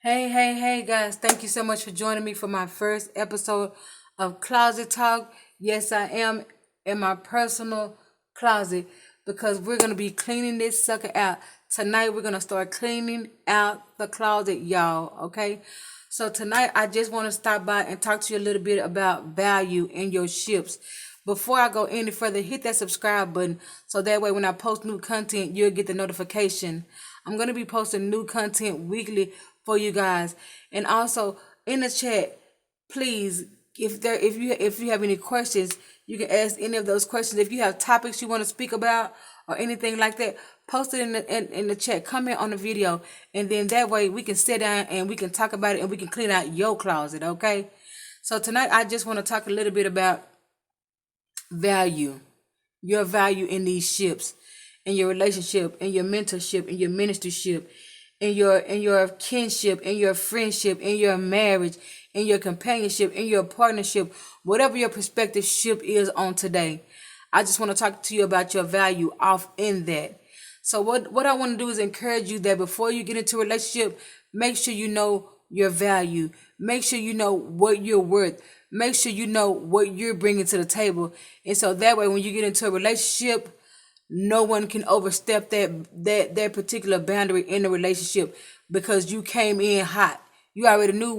Hey guys, thank you so much for joining me for my first episode of Closet Talk. Yes, I am in my personal closet because we're going to be cleaning this sucker out. Tonight, we're going to start cleaning out the closet, y'all, okay? So, tonight, I just want to stop by and talk to you a little bit about value in your ships. Before I go any further, hit that subscribe button so that way when I post new content, you'll get the notification. I'm going to be posting new content weekly for you guys. And also in the chat, please, if you have any questions, you can ask any of those questions. If you have topics you want to speak about or anything like that, post it in the chat, comment on the video, and then that way we can sit down and we can talk about it and we can clean out your closet, okay? So tonight I just want to talk a little bit about value, your value in these ships, in your relationship, in your mentorship, in your ministership, in your kinship, in your friendship, in your marriage, in your companionship, in your partnership, whatever your perspective ship is on today. I just want to talk to you about your value off in that. So what I want to do is encourage you that before you get into a relationship, make sure you know your value. Make sure you know what you're worth. Make sure you know what you're bringing to the table. And so that way, when you get into a relationship, no one can overstep that particular boundary in the relationship because you came in hot. You already knew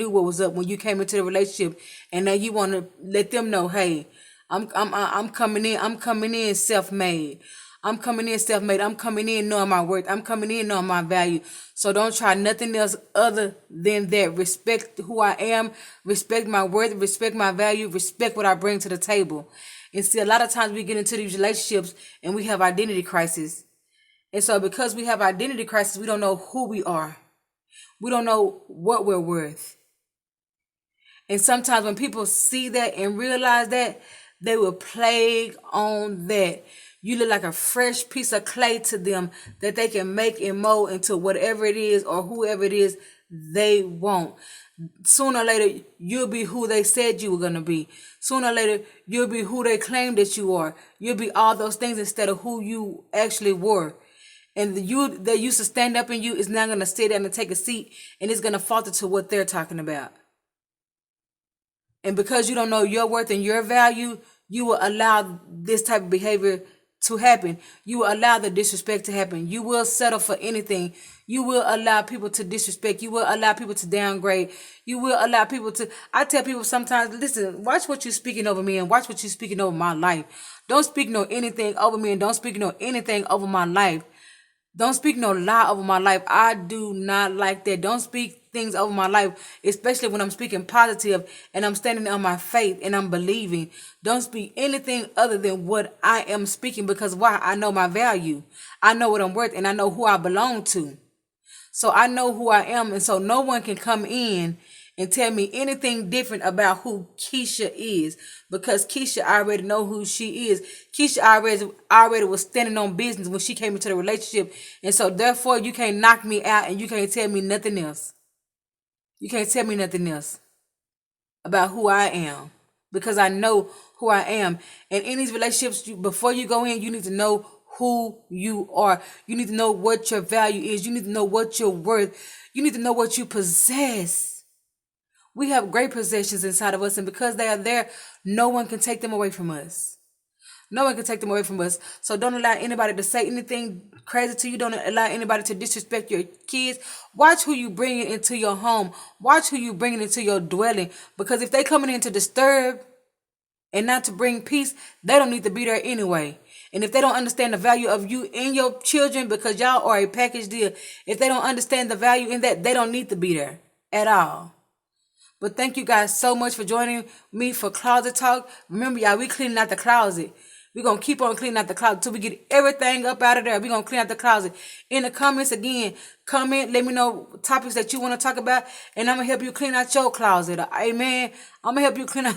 what was up when you came into the relationship, and now you want to let them know, hey, I'm coming in. I'm coming in self-made. I'm coming in self-made. I'm coming in knowing my worth. I'm coming in knowing my value. So don't try nothing else other than that. Respect who I am. Respect my worth. Respect my value. Respect what I bring to the table. And see, a lot of times we get into these relationships and we have identity crisis. And so because we have identity crisis, we don't know who we are. We don't know what we're worth. And sometimes when people see that and realize that, they will plague on that. You look like a fresh piece of clay to them that they can make and mold into whatever it is or whoever it is they want. Sooner or later, you'll be who they said you were going to be. Sooner or later, you'll be who they claim that you are. You'll be all those things instead of who you actually were. And the you that used to stand up in you is now going to sit down and take a seat, and it's going to falter to what they're talking about. And because you don't know your worth and your value, you will allow this type of behavior to happen. You will allow the disrespect to happen. You will settle for anything. You will allow people to disrespect. You will allow people to downgrade. You will allow people to. I tell people sometimes, listen, watch what you're speaking over me and watch what you're speaking over my life. Don't speak no anything over me and don't speak no anything over my life. Don't speak no lie over my life. I do not like that. Don't speak things over my life, especially when I'm speaking positive and I'm standing on my faith and I'm believing. Don't speak anything other than what I am speaking because why? I know my value. I know what I'm worth and I know who I belong to. So I know who I am, and so no one can come in and tell me anything different about who Keisha is because Keisha already know who she is. Keisha already was standing on business when she came into the relationship, and so therefore you can't knock me out and you can't tell me nothing else. You can't tell me nothing else about who I am because I know who I am. And in these relationships, before you go in, you need to know who you are. You need to know what your value is. You need to know what you're worth. You need to know what you possess. We have great possessions inside of us, and because they are there, no one can take them away from us. No one can take them away from us. So don't allow anybody to say anything crazy to you. Don't allow anybody to disrespect your kids. Watch who you bringing into your home. Watch who you bringing into your dwelling. Because if they coming in to disturb and not to bring peace, they don't need to be there anyway. And if they don't understand the value of you and your children, because y'all are a package deal, if they don't understand the value in that, they don't need to be there at all. But thank you guys so much for joining me for Closet Talk. Remember, y'all, we cleaning out the closet. We're going to keep on cleaning out the closet until we get everything up out of there. We're going to clean out the closet. In the comments, again, comment. Let me know topics that you want to talk about. And I'm going to help you clean out your closet. Amen. I'm going to help you clean out,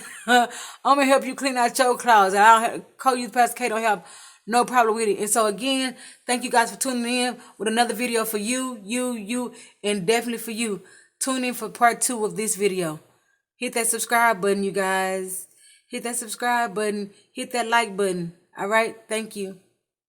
I'm going to help you clean out your closet. I'll call you Pastor K. Don't have no problem with it. And so, again, thank you guys for tuning in with another video for you, and definitely for you. Tune in for part 2 of this video. Hit that subscribe button, you guys. Hit that subscribe button. Hit that like button. All right? Thank you.